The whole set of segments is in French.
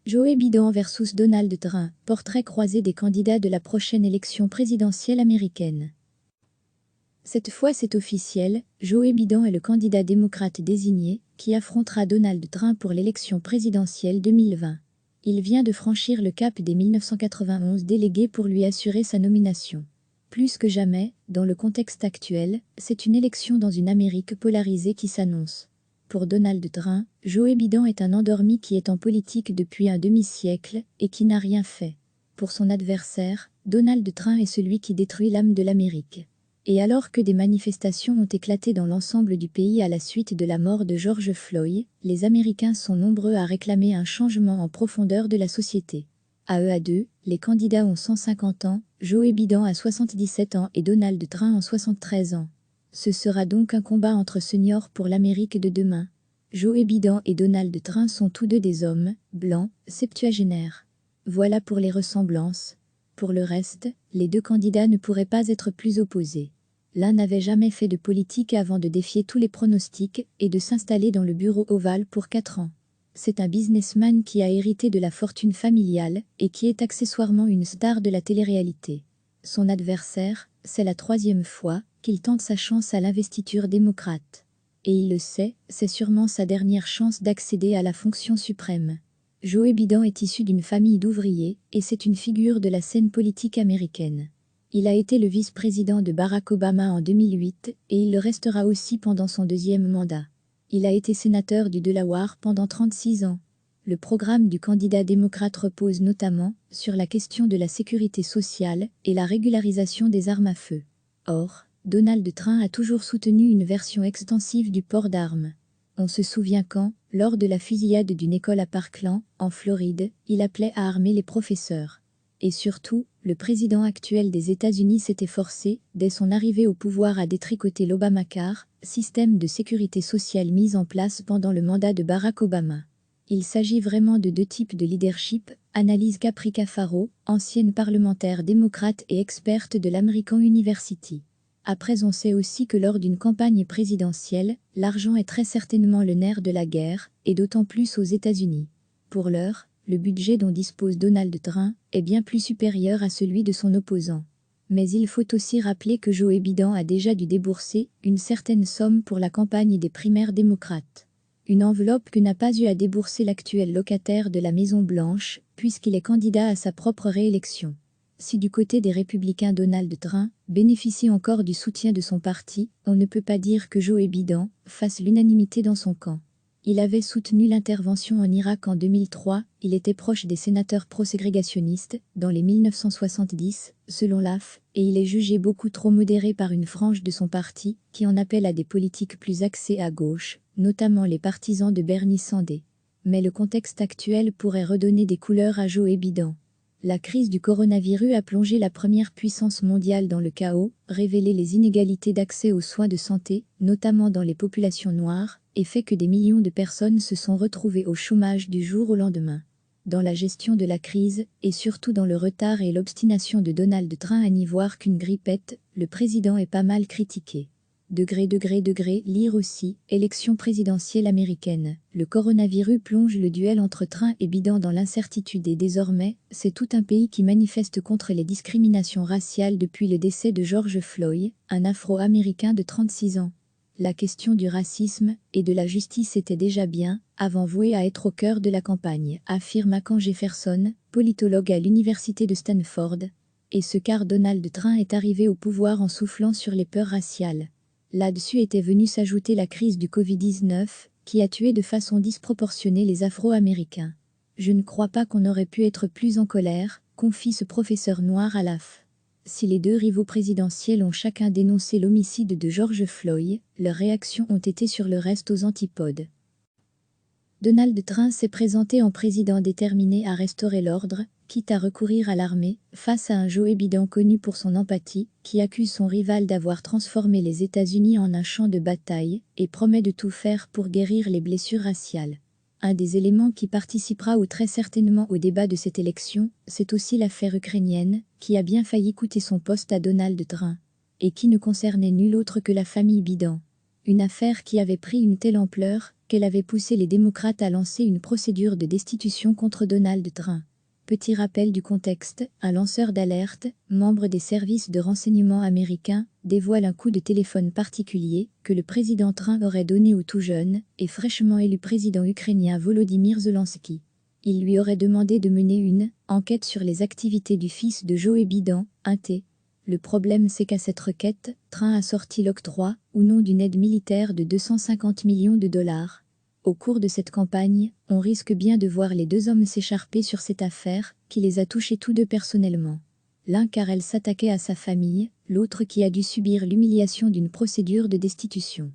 Joe Biden versus Donald Trump, portrait croisé des candidats de la prochaine élection présidentielle américaine. Cette fois c'est officiel, Joe Biden est le candidat démocrate désigné, qui affrontera Donald Trump pour l'élection présidentielle 2020. Il vient de franchir le cap des 1991 délégués pour lui assurer sa nomination. Plus que jamais, dans le contexte actuel, c'est une élection dans une Amérique polarisée qui s'annonce. Pour Donald Trump, Joe Biden est un endormi qui est en politique depuis un demi-siècle et qui n'a rien fait. Pour son adversaire, Donald Trump est celui qui détruit l'âme de l'Amérique. Et alors que des manifestations ont éclaté dans l'ensemble du pays à la suite de la mort de George Floyd, les Américains sont nombreux à réclamer un changement en profondeur de la société. À eux à deux, les candidats ont 150 ans, Joe Biden a 77 ans et Donald Trump en 73 ans. Ce sera donc un combat entre seniors pour l'Amérique de demain. Joe Biden et Donald Trump sont tous deux des hommes, blancs, septuagénaires. Voilà pour les ressemblances. Pour le reste, les deux candidats ne pourraient pas être plus opposés. L'un n'avait jamais fait de politique avant de défier tous les pronostics et de s'installer dans le bureau ovale pour 4 ans. C'est un businessman qui a hérité de la fortune familiale et qui est accessoirement une star de la télé-réalité. Son adversaire, c'est la 3e fois qu'il tente sa chance à l'investiture démocrate. Et il le sait, c'est sûrement sa dernière chance d'accéder à la fonction suprême. Joe Biden est issu d'une famille d'ouvriers et c'est une figure de la scène politique américaine. Il a été le vice-président de Barack Obama en 2008 et il le restera aussi pendant son 2e mandat. Il a été sénateur du Delaware pendant 36 ans. Le programme du candidat démocrate repose notamment sur la question de la sécurité sociale et la régularisation des armes à feu. Or, Donald Trump a toujours soutenu une version extensive du port d'armes. On se souvient quand, lors de la fusillade d'une école à Parkland, en Floride, il appelait à armer les professeurs. Et surtout, le président actuel des États-Unis s'est efforcé, dès son arrivée au pouvoir, à détricoter l'Obamacare, système de sécurité sociale mis en place pendant le mandat de Barack Obama. Il s'agit vraiment de deux types de leadership, analyse Caprica Faro, ancienne parlementaire démocrate et experte de l'American University. Après on sait aussi que lors d'une campagne présidentielle, l'argent est très certainement le nerf de la guerre, et d'autant plus aux États-Unis. Pour l'heure, le budget dont dispose Donald Trump est bien plus supérieur à celui de son opposant. Mais il faut aussi rappeler que Joe Biden a déjà dû débourser une certaine somme pour la campagne des primaires démocrates. Une enveloppe que n'a pas eu à débourser l'actuel locataire de la Maison-Blanche, puisqu'il est candidat à sa propre réélection. Si du côté des républicains Donald Trump bénéficie encore du soutien de son parti, on ne peut pas dire que Joe Biden fasse l'unanimité dans son camp. Il avait soutenu l'intervention en Irak en 2003, il était proche des sénateurs pro-ségrégationnistes dans les 1970, selon l'AF, et il est jugé beaucoup trop modéré par une frange de son parti qui en appelle à des politiques plus axées à gauche, notamment les partisans de Bernie Sanders. Mais le contexte actuel pourrait redonner des couleurs à Joe Biden. La crise du coronavirus a plongé la première puissance mondiale dans le chaos, révélé les inégalités d'accès aux soins de santé, notamment dans les populations noires, et fait que des millions de personnes se sont retrouvées au chômage du jour au lendemain. Dans la gestion de la crise, et surtout dans le retard et l'obstination de Donald Trump à n'y voir qu'une grippette, le président est pas mal critiqué. Lire aussi, élection présidentielle américaine. Le coronavirus plonge le duel entre Trump et Biden dans l'incertitude et désormais, c'est tout un pays qui manifeste contre les discriminations raciales depuis le décès de George Floyd, un Afro-Américain de 36 ans. La question du racisme et de la justice était déjà bien avant vouée à être au cœur de la campagne, affirme Hakan Jefferson, politologue à l'université de Stanford. Et ce car Donald Trump est arrivé au pouvoir en soufflant sur les peurs raciales. Là-dessus était venue s'ajouter la crise du Covid-19, qui a tué de façon disproportionnée les Afro-Américains. Je ne crois pas qu'on aurait pu être plus en colère, confie ce professeur noir à l'AF. Si les deux rivaux présidentiels ont chacun dénoncé l'homicide de George Floyd, leurs réactions ont été sur le reste aux antipodes. Donald Trump s'est présenté en président déterminé à restaurer l'ordre, quitte à recourir à l'armée, face à un Joe Biden connu pour son empathie, qui accuse son rival d'avoir transformé les États-Unis en un champ de bataille, et promet de tout faire pour guérir les blessures raciales. Un des éléments qui participera ou très certainement au débat de cette élection, c'est aussi l'affaire ukrainienne, qui a bien failli coûter son poste à Donald Trump, et qui ne concernait nul autre que la famille Biden. Une affaire qui avait pris une telle ampleur qu'elle avait poussé les démocrates à lancer une procédure de destitution contre Donald Trump. Petit rappel du contexte, un lanceur d'alerte, membre des services de renseignement américains, dévoile un coup de téléphone particulier que le président Trump aurait donné au tout jeune et fraîchement élu président ukrainien Volodymyr Zelensky. Il lui aurait demandé de mener une enquête sur les activités du fils de Joe Biden, un T. Le problème c'est qu'à cette requête, Trump a sorti l'octroi ou non d'une aide militaire de 250 millions de dollars. Au cours de cette campagne, on risque bien de voir les deux hommes s'écharper sur cette affaire, qui les a touchés tous deux personnellement. L'un car elle s'attaquait à sa famille, l'autre qui a dû subir l'humiliation d'une procédure de destitution.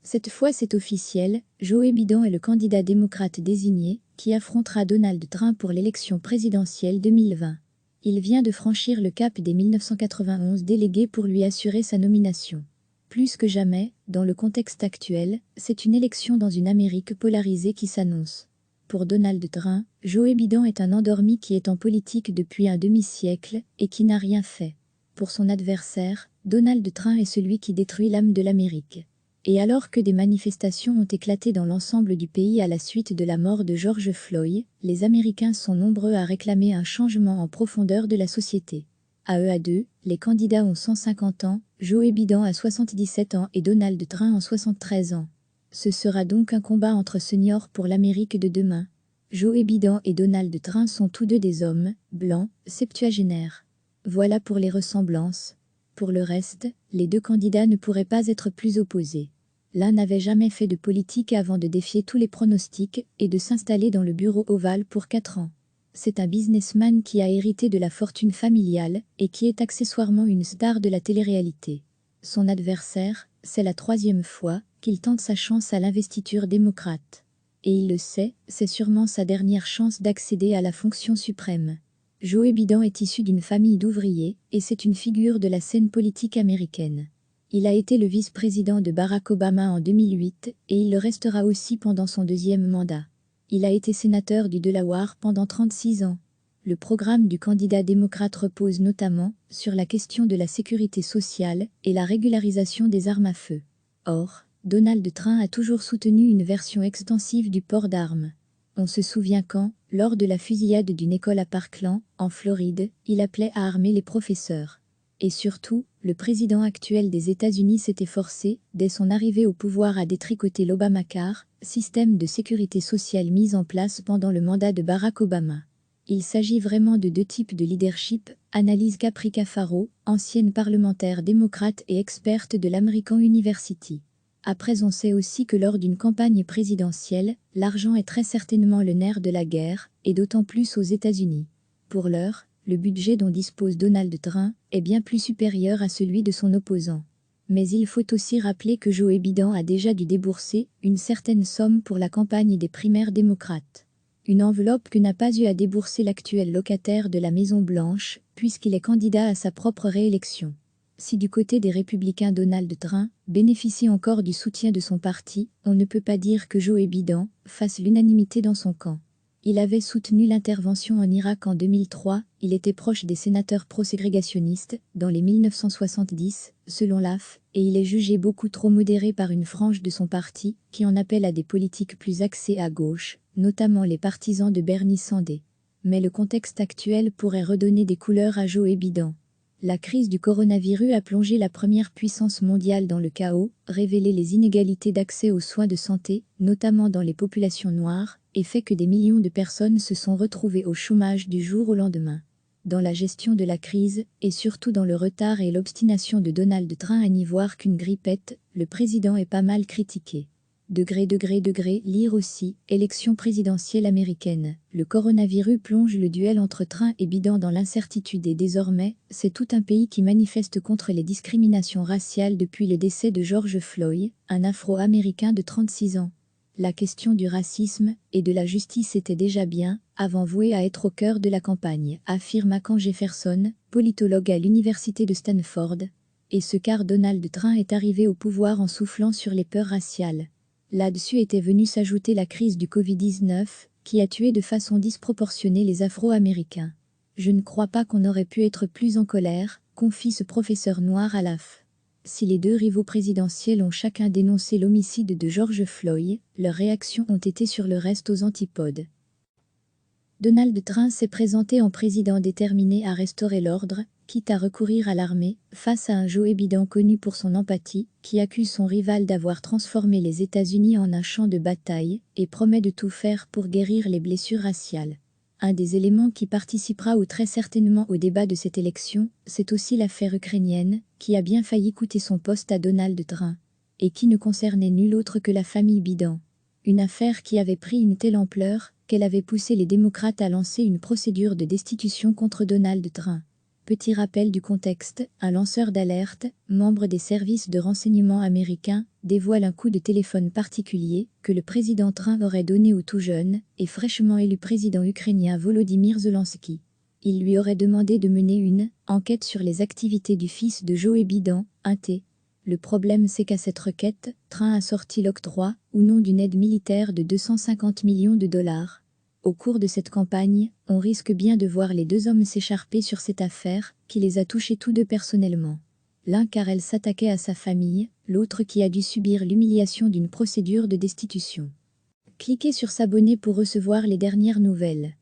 Cette fois c'est officiel, Joe Biden est le candidat démocrate désigné, qui affrontera Donald Trump pour l'élection présidentielle 2020. Il vient de franchir le cap des 1991 délégués pour lui assurer sa nomination. Plus que jamais, dans le contexte actuel, c'est une élection dans une Amérique polarisée qui s'annonce. Pour Donald Trump, Joe Biden est un endormi qui est en politique depuis un demi-siècle et qui n'a rien fait. Pour son adversaire, Donald Trump est celui qui détruit l'âme de l'Amérique. Et alors que des manifestations ont éclaté dans l'ensemble du pays à la suite de la mort de George Floyd, les Américains sont nombreux à réclamer un changement en profondeur de la société. À eux à deux, les candidats ont 150 ans, Joe Biden a 77 ans et Donald Trump en 73 ans. Ce sera donc un combat entre seniors pour l'Amérique de demain. Joe Biden et Donald Trump sont tous deux des hommes, blancs, septuagénaires. Voilà pour les ressemblances. Pour le reste, les deux candidats ne pourraient pas être plus opposés. L'un n'avait jamais fait de politique avant de défier tous les pronostics et de s'installer dans le bureau ovale pour 4 ans. C'est un businessman qui a hérité de la fortune familiale et qui est accessoirement une star de la télé-réalité. Son adversaire, c'est la 3e fois qu'il tente sa chance à l'investiture démocrate. Et il le sait, c'est sûrement sa dernière chance d'accéder à la fonction suprême. Joe Biden est issu d'une famille d'ouvriers et c'est une figure de la scène politique américaine. Il a été le vice-président de Barack Obama en 2008 et il le restera aussi pendant son 2e mandat. Il a été sénateur du Delaware pendant 36 ans. Le programme du candidat démocrate repose notamment sur la question de la sécurité sociale et la régularisation des armes à feu. Or, Donald Trump a toujours soutenu une version extensive du port d'armes. On se souvient quand, lors de la fusillade d'une école à Parkland, en Floride, il appelait à armer les professeurs. Et surtout, le président actuel des États-Unis s'est efforcé, dès son arrivée au pouvoir, à détricoter l'Obamacare, système de sécurité sociale mis en place pendant le mandat de Barack Obama. Il s'agit vraiment de deux types de leadership, analyse Caprica Faro, ancienne parlementaire démocrate et experte de l'American University. Après on sait aussi que lors d'une campagne présidentielle, l'argent est très certainement le nerf de la guerre, et d'autant plus aux États-Unis. Pour l'heure, le budget dont dispose Donald Trump est bien plus supérieur à celui de son opposant. Mais il faut aussi rappeler que Joe Biden a déjà dû débourser une certaine somme pour la campagne des primaires démocrates. Une enveloppe que n'a pas eu à débourser l'actuel locataire de la Maison-Blanche, puisqu'il est candidat à sa propre réélection. Si du côté des républicains Donald Trump bénéficie encore du soutien de son parti, on ne peut pas dire que Joe Biden fasse l'unanimité dans son camp. Il avait soutenu l'intervention en Irak en 2003, il était proche des sénateurs pro-ségrégationnistes dans les 1970, selon l'AF, et il est jugé beaucoup trop modéré par une frange de son parti qui en appelle à des politiques plus axées à gauche, notamment les partisans de Bernie Sanders. Mais le contexte actuel pourrait redonner des couleurs à Joe Biden. La crise du coronavirus a plongé la première puissance mondiale dans le chaos, révélé les inégalités d'accès aux soins de santé, notamment dans les populations noires, et fait que des millions de personnes se sont retrouvées au chômage du jour au lendemain. Dans la gestion de la crise, et surtout dans le retard et l'obstination de Donald Trump à n'y voir qu'une grippette, le président est pas mal critiqué. Lire aussi, élection présidentielle américaine. Le coronavirus plonge le duel entre Trump et Biden dans l'incertitude et désormais, c'est tout un pays qui manifeste contre les discriminations raciales depuis le décès de George Floyd, un Afro-Américain de 36 ans. La question du racisme et de la justice était déjà bien avant vouée à être au cœur de la campagne, affirme Hakan Jefferson, politologue à l'université de Stanford. Et ce car Donald Trump est arrivé au pouvoir en soufflant sur les peurs raciales. Là-dessus était venue s'ajouter la crise du Covid-19, qui a tué de façon disproportionnée les Afro-Américains. Je ne crois pas qu'on aurait pu être plus en colère, confie ce professeur noir à l'AF. Si les deux rivaux présidentiels ont chacun dénoncé l'homicide de George Floyd, leurs réactions ont été sur le reste aux antipodes. Donald Trump s'est présenté en président déterminé à restaurer l'ordre, quitte à recourir à l'armée, face à un Joe Biden connu pour son empathie, qui accuse son rival d'avoir transformé les États-Unis en un champ de bataille, et promet de tout faire pour guérir les blessures raciales. Un des éléments qui participera ou très certainement au débat de cette élection, c'est aussi l'affaire ukrainienne, qui a bien failli coûter son poste à Donald Trump, et qui ne concernait nul autre que la famille Biden. Une affaire qui avait pris une telle ampleur qu'elle avait poussé les démocrates à lancer une procédure de destitution contre Donald Trump. Petit rappel du contexte, un lanceur d'alerte, membre des services de renseignement américains, dévoile un coup de téléphone particulier que le président Trump aurait donné au tout jeune et fraîchement élu président ukrainien Volodymyr Zelensky. Il lui aurait demandé de mener une enquête sur les activités du fils de Joe Biden, un T. Le problème c'est qu'à cette requête, Trump a sorti l'octroi ou non d'une aide militaire de 250 millions de dollars. Au cours de cette campagne, on risque bien de voir les deux hommes s'écharper sur cette affaire, qui les a touchés tous deux personnellement. L'un car elle s'attaquait à sa famille, l'autre qui a dû subir l'humiliation d'une procédure de destitution. Cliquez sur s'abonner pour recevoir les dernières nouvelles.